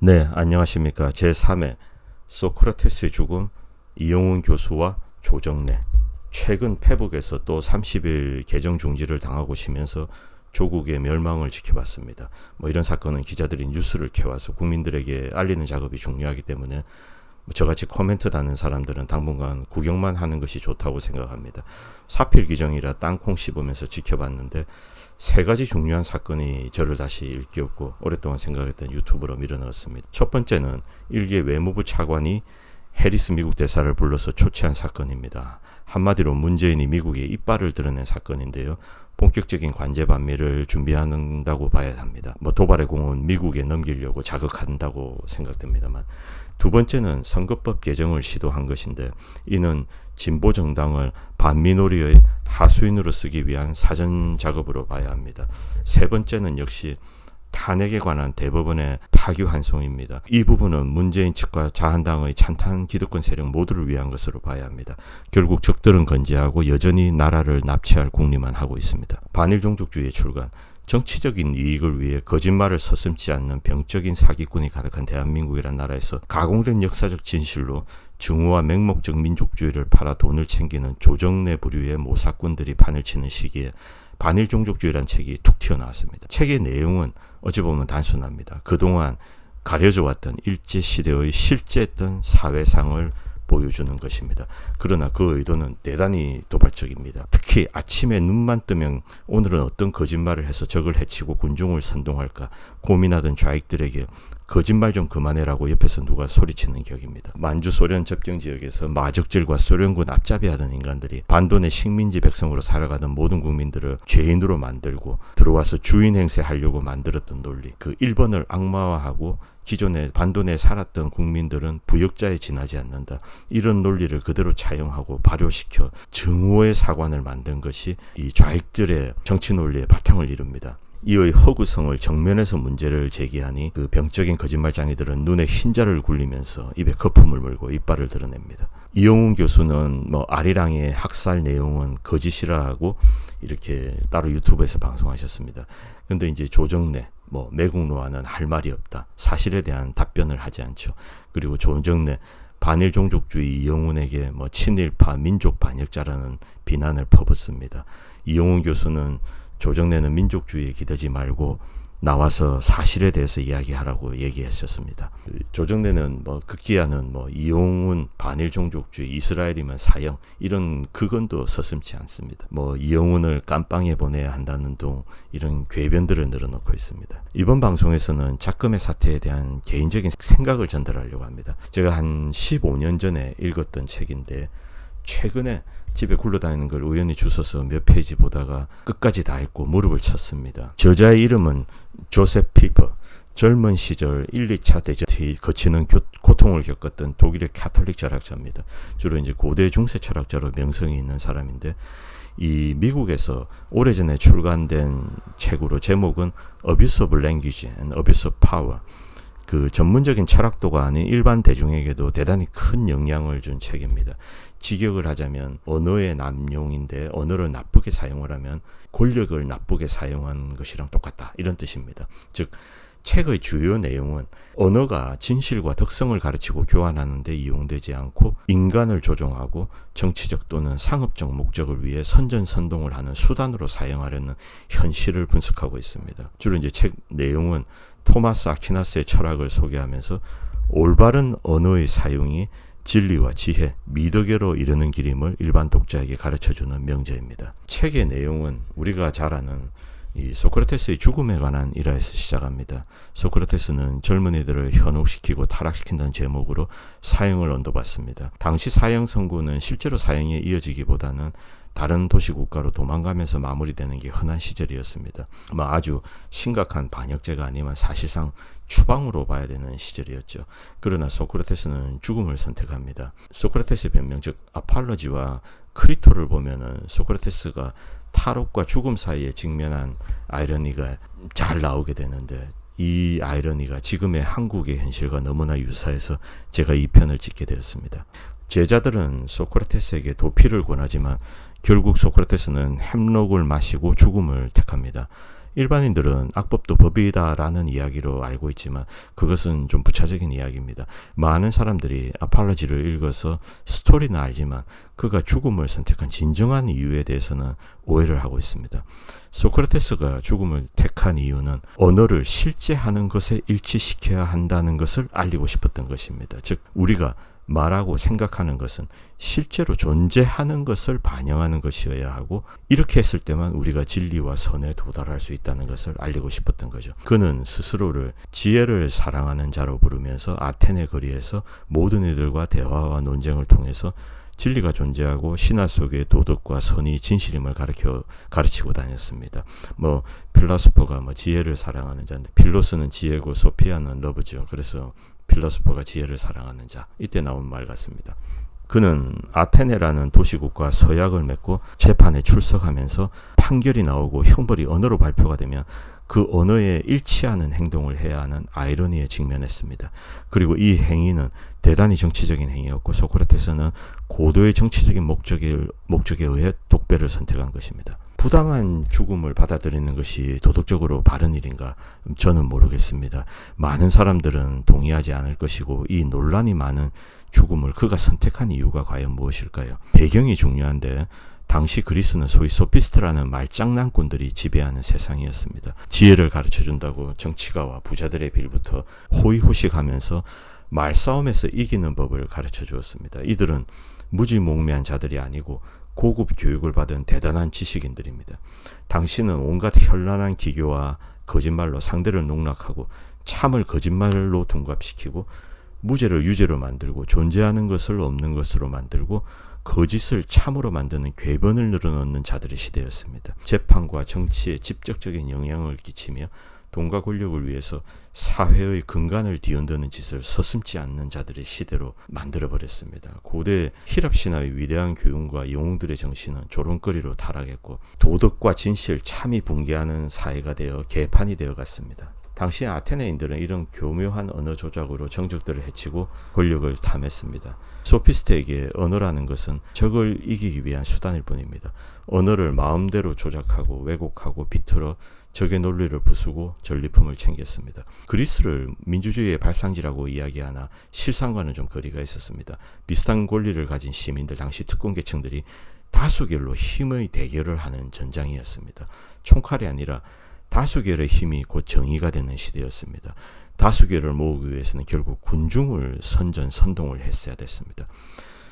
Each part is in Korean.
네, 안녕하십니까. 제3회 소크라테스의 죽음, 이용훈 교수와 조정래. 최근 페북에서 또 30일 계정 중지를 당하고 쉬면서 조국의 멸망을 지켜봤습니다. 이런 사건은 기자들이 뉴스를 캐와서 국민들에게 알리는 작업이 중요하기 때문에 저같이 코멘트 다는 사람들은 당분간 구경만 하는 것이 좋다고 생각합니다. 사필 규정이라 땅콩 씹으면서 지켜봤는데 세 가지 중요한 사건이 저를 다시 일깨웠고 오랫동안 생각했던 유튜브로 밀어넣었습니다. 첫 번째는 일개 외무부 차관이 해리스 미국 대사를 불러서 초치한 사건입니다. 한마디로 문재인이 미국에 이빨을 드러낸 사건인데요. 본격적인 관제 반미를 준비한다고 봐야 합니다. 도발의 공은 미국에 넘기려고 자극한다고 생각됩니다만, 두 번째는 선거법 개정을 시도한 것인데 이는 진보 정당을 반미놀이의 하수인으로 쓰기 위한 사전 작업으로 봐야 합니다. 세 번째는 역시 탄핵에 관한 대법원의 파기환송입니다. 이 부분은 문재인 측과 자한당의 찬탄 기득권 세력 모두를 위한 것으로 봐야 합니다. 결국 적들은 건재하고 여전히 나라를 납치할 궁리만 하고 있습니다. 반일종족주의의 출간, 정치적인 이익을 위해 거짓말을 서슴지 않는 병적인 사기꾼이 가득한 대한민국이란 나라에서 가공된 역사적 진실로 증오와 맹목적 민족주의를 팔아 돈을 챙기는 조정래 부류의 모사꾼들이 판을 치는 시기에 반일종족주의란 책이 툭 튀어나왔습니다. 책의 내용은 어찌 보면 단순합니다. 그동안 가려져 왔던 일제시대의 실제했던 사회상을 보여주는 것입니다. 그러나 그 의도는 대단히 도발적입니다. 특히 아침에 눈만 뜨면 오늘은 어떤 거짓말을 해서 적을 해치고 군중을 선동할까 고민하던 좌익들에게 거짓말 좀 그만해라고 옆에서 누가 소리치는 격입니다. 만주 소련 접경 지역에서 마적질과 소련군 앞잡이하던 인간들이 반도내 식민지 백성으로 살아가던 모든 국민들을 죄인으로 만들고 들어와서 주인 행세하려고 만들었던 논리, 그 1번을 악마화하고 기존에 반도내에 살았던 국민들은 부역자에 지나지 않는다. 이런 논리를 그대로 차용하고 발효시켜 증오의 사관을 만든 것이 이 좌익들의 정치 논리의 바탕을 이룹니다. 이의 허구성을 정면에서 문제를 제기하니 그 병적인 거짓말장이들은 눈에 흰자를 굴리면서 입에 거품을 물고 이빨을 드러냅니다. 이용훈 교수는 아리랑의 학살 내용은 거짓이라 하고 이렇게 따로 유튜브에서 방송하셨습니다. 근데 이제 조정래, 매국노와는 할 말이 없다. 사실에 대한 답변을 하지 않죠. 그리고 조정래, 반일종족주의 이용훈에게 친일파 민족 반역자라는 비난을 퍼붓습니다. 이용훈 교수는 조정래는 민족주의에 기대지 말고 나와서 사실에 대해서 이야기하라고 얘기했었습니다. 조정래는 극기야는 이용훈 반일종족주의, 이스라엘이면 사형 이런 극언도 서슴지 않습니다. 이용훈을 깜빵에 보내야 한다는 등 이런 궤변들을 늘어놓고 있습니다. 이번 방송에서는 작금의 사태에 대한 개인적인 생각을 전달하려고 합니다. 제가 한 15년 전에 읽었던 책인데 최근에 집에 굴러다니는 걸 우연히 주워서 몇 페이지 보다가 끝까지 다 읽고 무릎을 쳤습니다. 저자의 이름은 조셉 피퍼. 젊은 시절 1, 2차 대전이 거치는 고통을 겪었던 독일의 카톨릭 철학자입니다. 주로 이제 고대 중세 철학자로 명성이 있는 사람인데 이 미국에서 오래전에 출간된 책으로 제목은 Abuse of Language and Abuse of Power. 그 전문적인 철학도가 아닌 일반 대중에게도 대단히 큰 영향을 준 책입니다. 직역을 하자면 언어의 남용인데 언어를 나쁘게 사용을 하면 권력을 나쁘게 사용한 것이랑 똑같다 이런 뜻입니다. 즉 책의 주요 내용은 언어가 진실과 덕성을 가르치고 교환하는 데 이용되지 않고 인간을 조종하고 정치적 또는 상업적 목적을 위해 선전선동을 하는 수단으로 사용하려는 현실을 분석하고 있습니다. 주로 이제 책 내용은 토마스 아퀴나스의 철학을 소개하면서 올바른 언어의 사용이 진리와 지혜, 미덕에로 이르는 길임을 일반 독자에게 가르쳐주는 명제입니다. 책의 내용은 우리가 잘 아는 이 소크라테스의 죽음에 관한 일화에서 시작합니다. 소크라테스는 젊은이들을 현혹시키고 타락시킨다는 제목으로 사형을 언도받습니다. 당시 사형 선고는 실제로 사형에 이어지기보다는 다른 도시 국가로 도망가면서 마무리되는 게 흔한 시절이었습니다. 아주 심각한 반역죄가 아니면 사실상 추방으로 봐야 되는 시절이었죠. 그러나 소크라테스는 죽음을 선택합니다. 소크라테스의 변명, 즉 아팔로지와 크리토를 보면은 소크라테스가 탈옥과 죽음 사이에 직면한 아이러니가 잘 나오게 되는데 이 아이러니가 지금의 한국의 현실과 너무나 유사해서 제가 이 편을 찍게 되었습니다. 제자들은 소크라테스에게 도피를 권하지만 결국 소크라테스는 햄록을 마시고 죽음을 택합니다. 일반인들은 악법도 법이다라는 이야기로 알고 있지만 그것은 좀 부차적인 이야기입니다. 많은 사람들이 아폴로지를 읽어서 스토리는 알지만 그가 죽음을 선택한 진정한 이유에 대해서는 오해를 하고 있습니다. 소크라테스가 죽음을 택한 이유는 언어를 실제 하는 것에 일치시켜야 한다는 것을 알리고 싶었던 것입니다. 즉 우리가 말하고 생각하는 것은 실제로 존재하는 것을 반영하는 것이어야 하고 이렇게 했을 때만 우리가 진리와 선에 도달할 수 있다는 것을 알리고 싶었던 거죠. 그는 스스로를 지혜를 사랑하는 자로 부르면서 아테네 거리에서 모든 이들과 대화와 논쟁을 통해서 진리가 존재하고 신화 속의 도덕과 선이 진실임을 가르치고 다녔습니다. 필로소퍼가 지혜를 사랑하는 자인데 필로스는 지혜고 소피아는 러브죠. 그래서 필로소퍼가 지혜를 사랑하는 자, 이때 나온 말 같습니다. 그는 아테네라는 도시국과 서약을 맺고 재판에 출석하면서 판결이 나오고 형벌이 언어로 발표가 되면 그 언어에 일치하는 행동을 해야 하는 아이러니에 직면했습니다. 그리고 이 행위는 대단히 정치적인 행위였고 소크라테스는 고도의 정치적인 목적에 의해 독배를 선택한 것입니다. 부당한 죽음을 받아들이는 것이 도덕적으로 바른 일인가? 저는 모르겠습니다. 많은 사람들은 동의하지 않을 것이고 이 논란이 많은 죽음을 그가 선택한 이유가 과연 무엇일까요? 배경이 중요한데 당시 그리스는 소위 소피스트라는 말장난꾼들이 지배하는 세상이었습니다. 지혜를 가르쳐준다고 정치가와 부자들의 빌부터 호의호식하면서 말싸움에서 이기는 법을 가르쳐 주었습니다. 이들은 무지몽매한 자들이 아니고 고급 교육을 받은 대단한 지식인들입니다. 당신은 온갖 현란한 기교와 거짓말로 상대를 농락하고 참을 거짓말로 둔갑시키고 무죄를 유죄로 만들고 존재하는 것을 없는 것으로 만들고 거짓을 참으로 만드는 궤변을 늘어놓는 자들의 시대였습니다. 재판과 정치에 직접적인 영향을 끼치며 돈과 권력을 위해서 사회의 근간을 뒤흔드는 짓을 서슴지 않는 자들의 시대로 만들어버렸습니다. 고대 히랍 신화의 위대한 교훈과 영웅들의 정신은 조롱거리로 타락했고 도덕과 진실, 참이 붕괴하는 사회가 되어 개판이 되어갔습니다. 당시 아테네인들은 이런 교묘한 언어 조작으로 정적들을 해치고 권력을 탐했습니다. 소피스트에게 언어라는 것은 적을 이기기 위한 수단일 뿐입니다. 언어를 마음대로 조작하고 왜곡하고 비틀어 적의 논리를 부수고 전리품을 챙겼습니다. 그리스를 민주주의의 발상지라고 이야기하나 실상과는 좀 거리가 있었습니다. 비슷한 권리를 가진 시민들, 당시 특권계층들이 다수결로 힘의 대결을 하는 전장이었습니다. 총칼이 아니라 다수결의 힘이 곧 정의가 되는 시대였습니다. 다수결을 모으기 위해서는 결국 군중을 선동을 했어야 됐습니다.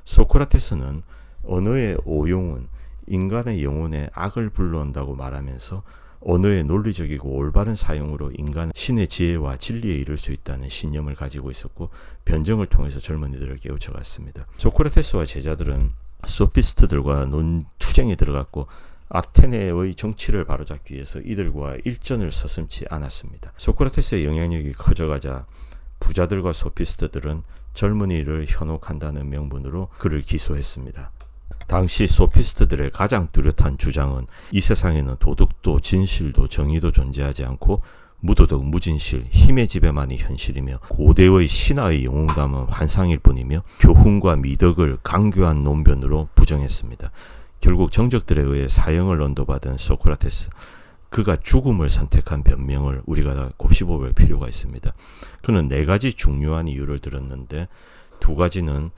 소크라테스는 언어의 오용은 인간의 영혼에 악을 불러온다고 말하면서 언어의 논리적이고 올바른 사용으로 인간은 신의 지혜와 진리에 이를 수 있다는 신념을 가지고 있었고 변정을 통해서 젊은이들을 깨우쳐갔습니다. 소크라테스와 제자들은 소피스트들과 투쟁에 들어갔고 아테네의 정치를 바로잡기 위해서 이들과 일전을 서슴지 않았습니다. 소크라테스의 영향력이 커져가자 부자들과 소피스트들은 젊은이를 현혹한다는 명분으로 그를 기소했습니다. 당시 소피스트들의 가장 뚜렷한 주장은 이 세상에는 도덕도 진실도 정의도 존재하지 않고 무도덕, 무진실, 힘의 지배만이 현실이며 고대의 신화의 영웅담은 환상일 뿐이며 교훈과 미덕을 강교한 논변으로 부정했습니다. 결국 정적들에 의해 사형을 언도받은 소크라테스, 그가 죽음을 선택한 변명을 우리가 곱씹어볼 필요가 있습니다. 그는 4가지 중요한 이유를 들었는데 2가지는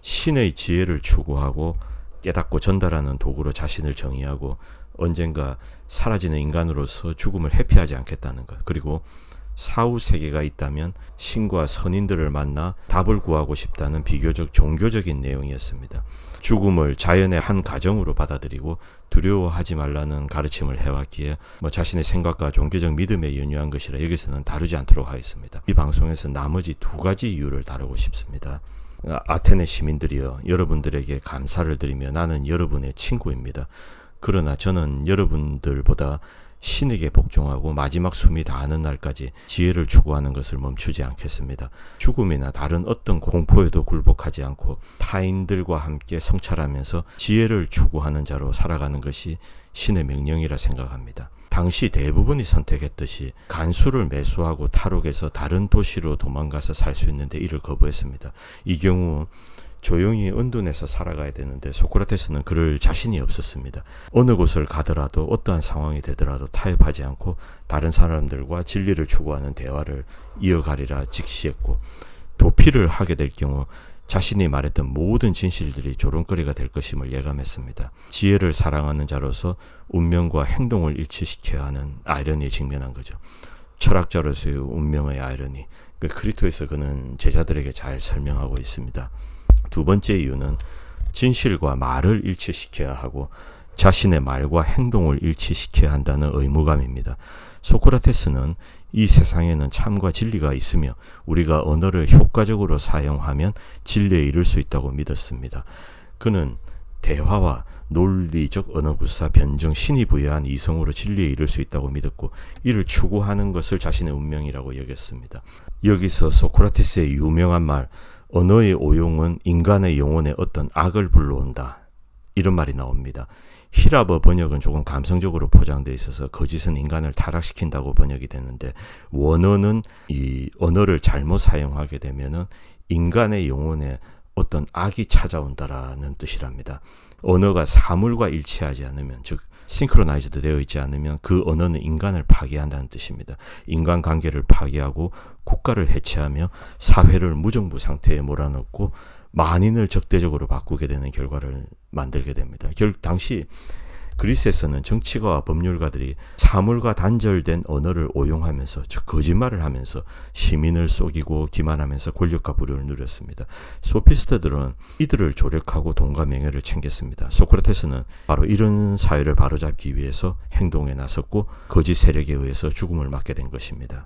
신의 지혜를 추구하고 깨닫고 전달하는 도구로 자신을 정의하고 언젠가 사라지는 인간으로서 죽음을 회피하지 않겠다는 것, 그리고 사후 세계가 있다면 신과 선인들을 만나 답을 구하고 싶다는 비교적 종교적인 내용이었습니다. 죽음을 자연의 한 과정으로 받아들이고 두려워하지 말라는 가르침을 해왔기에 자신의 생각과 종교적 믿음에 연유한 것이라 여기서는 다루지 않도록 하겠습니다. 이 방송에서 나머지 2가지 이유를 다루고 싶습니다. 아테네 시민들이여, 여러분들에게 감사를 드리며 나는 여러분의 친구입니다. 그러나 저는 여러분들보다 신에게 복종하고 마지막 숨이 다하는 날까지 지혜를 추구하는 것을 멈추지 않겠습니다. 죽음이나 다른 어떤 공포에도 굴복하지 않고 타인들과 함께 성찰하면서 지혜를 추구하는 자로 살아가는 것이 신의 명령이라 생각합니다. 당시 대부분이 선택했듯이 간수를 매수하고 탈옥해서 다른 도시로 도망가서 살 수 있는데 이를 거부했습니다. 이 경우 조용히 은둔해서 살아가야 되는데 소크라테스는 그럴 자신이 없었습니다. 어느 곳을 가더라도 어떠한 상황이 되더라도 타협하지 않고 다른 사람들과 진리를 추구하는 대화를 이어가리라 직시했고, 도피를 하게 될 경우 자신이 말했던 모든 진실들이 조롱거리가 될 것임을 예감했습니다. 지혜를 사랑하는 자로서 운명과 행동을 일치시켜야 하는 아이러니에 직면한 거죠. 철학자로서의 운명의 아이러니, 크리토에서 그는 제자들에게 잘 설명하고 있습니다. 두 번째 이유는 진실과 말을 일치시켜야 하고 자신의 말과 행동을 일치시켜야 한다는 의무감입니다. 소크라테스는 이 세상에는 참과 진리가 있으며 우리가 언어를 효과적으로 사용하면 진리에 이를 수 있다고 믿었습니다. 그는 대화와 논리적 언어구사, 변정, 신이 부여한 이성으로 진리에 이를 수 있다고 믿었고 이를 추구하는 것을 자신의 운명이라고 여겼습니다. 여기서 소크라테스의 유명한 말, 언어의 오용은 인간의 영혼에 어떤 악을 불러온다, 이런 말이 나옵니다. 히라버 번역은 조금 감성적으로 포장되어 있어서 거짓은 인간을 타락시킨다고 번역이 되는데, 원어는 이 언어를 잘못 사용하게 되면은 인간의 영혼에 어떤 악이 찾아온다라는 뜻이랍니다. 언어가 사물과 일치하지 않으면, 즉 싱크로나이즈드 되어 있지 않으면 그 언어는 인간을 파괴한다는 뜻입니다. 인간관계를 파괴하고 국가를 해체하며 사회를 무정부 상태에 몰아넣고 만인을 적대적으로 바꾸게 되는 결과를 만들게 됩니다. 당시 그리스에서는 정치가와 법률가들이 사물과 단절된 언어를 오용하면서, 즉 거짓말을 하면서 시민을 속이고 기만하면서 권력과 부를 누렸습니다. 소피스트들은 이들을 조력하고 돈과 명예를 챙겼습니다. 소크라테스는 바로 이런 사회를 바로잡기 위해서 행동에 나섰고 거짓 세력에 의해서 죽음을 맞게 된 것입니다.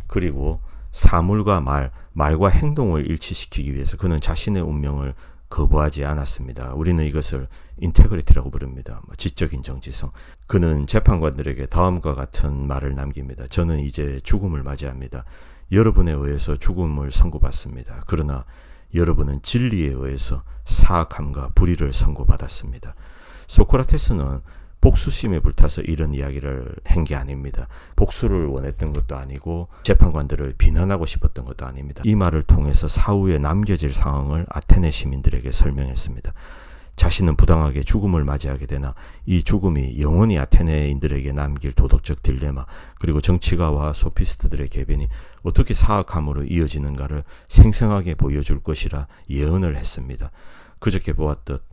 그리고 사물과 말과 행동을 일치시키기 위해서 그는 자신의 운명을 거부하지 않았습니다. 우리는 이것을 인테그리티라고 부릅니다. 지적인 정지성. 그는 재판관들에게 다음과 같은 말을 남깁니다. 저는 이제 죽음을 맞이합니다. 여러분에 의해서 죽음을 선고받습니다. 그러나 여러분은 진리에 의해서 사악함과 불의를 선고받았습니다. 소크라테스는 복수심에 불타서 이런 이야기를 한 게 아닙니다. 복수를 원했던 것도 아니고 재판관들을 비난하고 싶었던 것도 아닙니다. 이 말을 통해서 사후에 남겨질 상황을 아테네 시민들에게 설명했습니다. 자신은 부당하게 죽음을 맞이하게 되나 이 죽음이 영원히 아테네인들에게 남길 도덕적 딜레마, 그리고 정치가와 소피스트들의 계변이 어떻게 사악함으로 이어지는가를 생생하게 보여줄 것이라 예언을 했습니다. 그저께 보았듯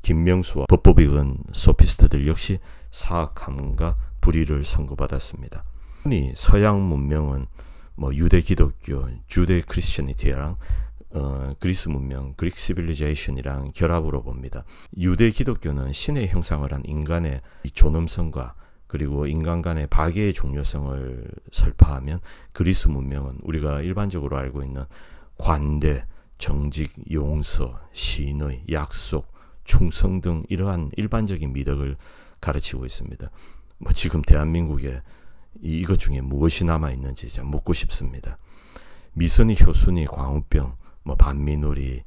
김명수와 법법이 은 소피스트들 역시 사악함과 불의를 선고받았습니다. 흔히 서양 문명은 유대 기독교, 주데 크리스천니티랑 그리스 문명, 그릭 시빌리제이션이랑 결합으로 봅니다. 유대 기독교는 신의 형상을 한 인간의 존엄성과 그리고 인간 간의 박애의 중요성을 설파하면, 그리스 문명은 우리가 일반적으로 알고 있는 관대, 정직, 용서, 신의, 약속, 충성 등 이러한 일반적인 미덕을 가르치고 있습니다. 지금 대한민국에 이것 중에 무엇이 남아있는지 좀 묻고 싶습니다. 미선이, 효순이, 광우병, 반민놀이,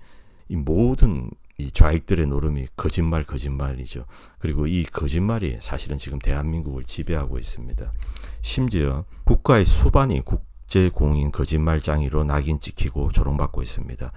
이 모든 이 좌익들의 노름이 거짓말이죠. 그리고 이 거짓말이 사실은 지금 대한민국을 지배하고 있습니다. 심지어 국가의 수반이 국제공인 거짓말장이로 낙인 찍히고 조롱받고 있습니다.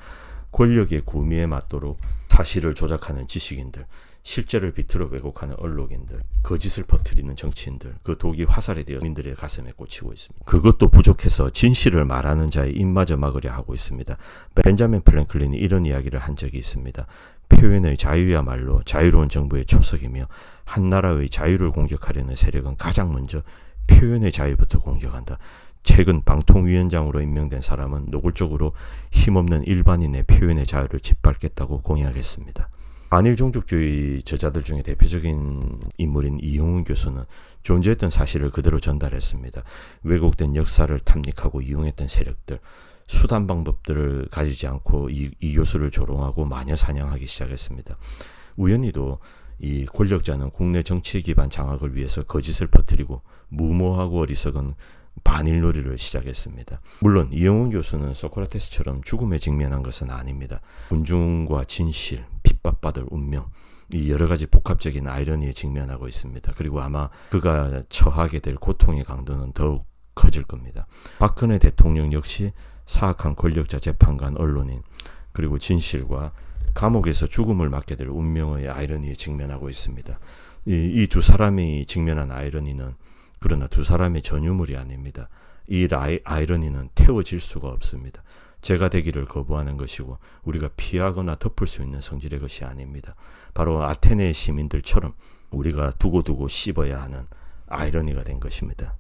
권력의 구미에 맞도록 사실을 조작하는 지식인들, 실제를 비틀어 왜곡하는 언론인들, 거짓을 퍼뜨리는 정치인들, 그 독이 화살이 되어 국민들의 가슴에 꽂히고 있습니다. 그것도 부족해서 진실을 말하는 자의 입마저 막으려 하고 있습니다. 벤자민 프랭클린이 이런 이야기를 한 적이 있습니다. 표현의 자유야말로 자유로운 정부의 초석이며 한 나라의 자유를 공격하려는 세력은 가장 먼저 표현의 자유부터 공격한다. 최근 방통위원장으로 임명된 사람은 노골적으로 힘없는 일반인의 표현의 자유를 짓밟겠다고 공약했습니다. 반일 종족주의 저자들 중에 대표적인 인물인 이용훈 교수는 존재했던 사실을 그대로 전달했습니다. 왜곡된 역사를 탐닉하고 이용했던 세력들, 수단 방법들을 가지지 않고 이 교수를 조롱하고 마녀 사냥하기 시작했습니다. 우연히도 이 권력자는 국내 정치 기반 장악을 위해서 거짓을 퍼뜨리고 무모하고 어리석은 반일놀이를 시작했습니다. 물론 이용훈 교수는 소크라테스처럼 죽음에 직면한 것은 아닙니다. 군중과 진실, 핍박받을 운명, 이 여러 가지 복합적인 아이러니에 직면하고 있습니다. 그리고 아마 그가 처하게 될 고통의 강도는 더욱 커질 겁니다. 박근혜 대통령 역시 사악한 권력자, 재판관, 언론인, 그리고 진실과 감옥에서 죽음을 맞게 될 운명의 아이러니에 직면하고 있습니다. 이 두 사람이 직면한 아이러니는 그러나 두 사람의 전유물이 아닙니다. 이 아이러니는 태워질 수가 없습니다. 죄가 되기를 거부하는 것이고 우리가 피하거나 덮을 수 있는 성질의 것이 아닙니다. 바로 아테네 시민들처럼 우리가 두고두고 씹어야 하는 아이러니가 된 것입니다.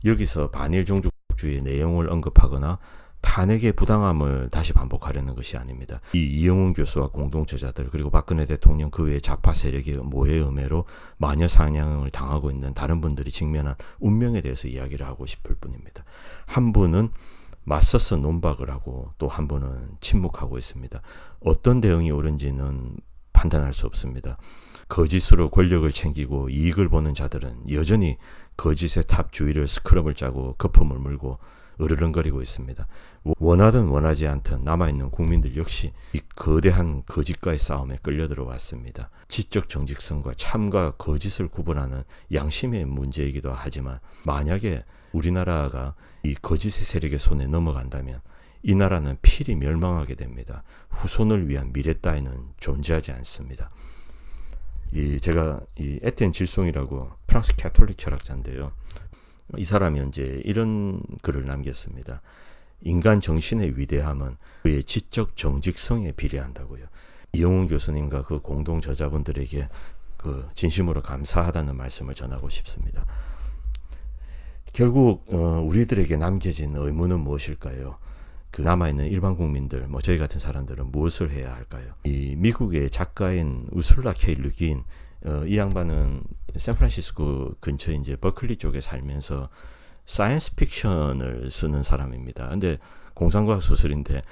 여기서 반일 종족주의의 내용을 언급하거나 탄핵의 부당함을 다시 반복하려는 것이 아닙니다. 이 이영훈 교수와 공동저자들 그리고 박근혜 대통령 그 외의 좌파 세력의 모해음해로 마녀 사냥을 당하고 있는 다른 분들이 직면한 운명에 대해서 이야기를 하고 싶을 뿐입니다. 한 분은 맞서서 논박을 하고 또 한 분은 침묵하고 있습니다. 어떤 대응이 옳은지는 판단할 수 없습니다. 거짓으로 권력을 챙기고 이익을 보는 자들은 여전히 거짓의 탑 주위를 스크럽을 짜고 거품을 물고 으르렁거리고 있습니다. 원하든 원하지 않든 남아있는 국민들 역시 이 거대한 거짓과의 싸움에 끌려들어왔습니다. 지적 정직성과 참과 거짓을 구분하는 양심의 문제이기도 하지만 만약에 우리나라가 이 거짓의 세력의 손에 넘어간다면 이 나라는 필히 멸망하게 됩니다. 후손을 위한 미래 따위는 존재하지 않습니다. 제가 에티엔 질송이라고 프랑스 캐톨릭 철학자인데요. 이 사람이 이제 이런 글을 남겼습니다. 인간 정신의 위대함은 그의 지적 정직성에 비례한다고요. 이영훈 교수님과 그 공동 저자분들에게 그 진심으로 감사하다는 말씀을 전하고 싶습니다. 결국 우리들에게 남겨진 의무는 무엇일까요? 그 남아있는 일반 국민들, 저희 같은 사람들은 무엇을 해야 할까요? 이 미국의 작가인 우술라 K. 르긴, 이 양반은 샌프란시스코 근처 이제 버클리 쪽에 살면서 사이언스 픽션을 쓰는 사람입니다. 근데 공상과학 소설인데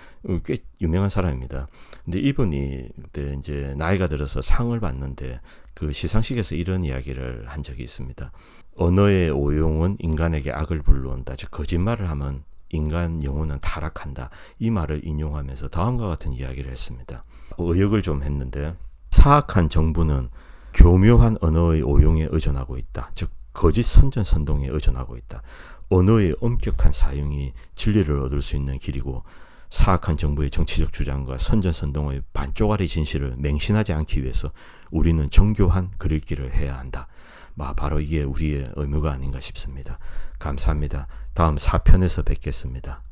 꽤 유명한 사람입니다. 근데 이분이 그때 이제 나이가 들어서 상을 받는데 그 시상식에서 이런 이야기를 한 적이 있습니다. 언어의 오용은 인간에게 악을 불러온다. 즉 거짓말을 하면 인간 영혼은 타락한다. 이 말을 인용하면서 다음과 같은 이야기를 했습니다. 의역을 좀 했는데 사악한 정부는 교묘한 언어의 오용에 의존하고 있다. 즉 거짓 선전선동에 의존하고 있다. 언어의 엄격한 사용이 진리를 얻을 수 있는 길이고 사악한 정부의 정치적 주장과 선전선동의 반쪽짜리 진실을 맹신하지 않기 위해서 우리는 정교한 글읽기를 해야 한다. 바로 이게 우리의 의무가 아닌가 싶습니다. 감사합니다. 다음 4편에서 뵙겠습니다.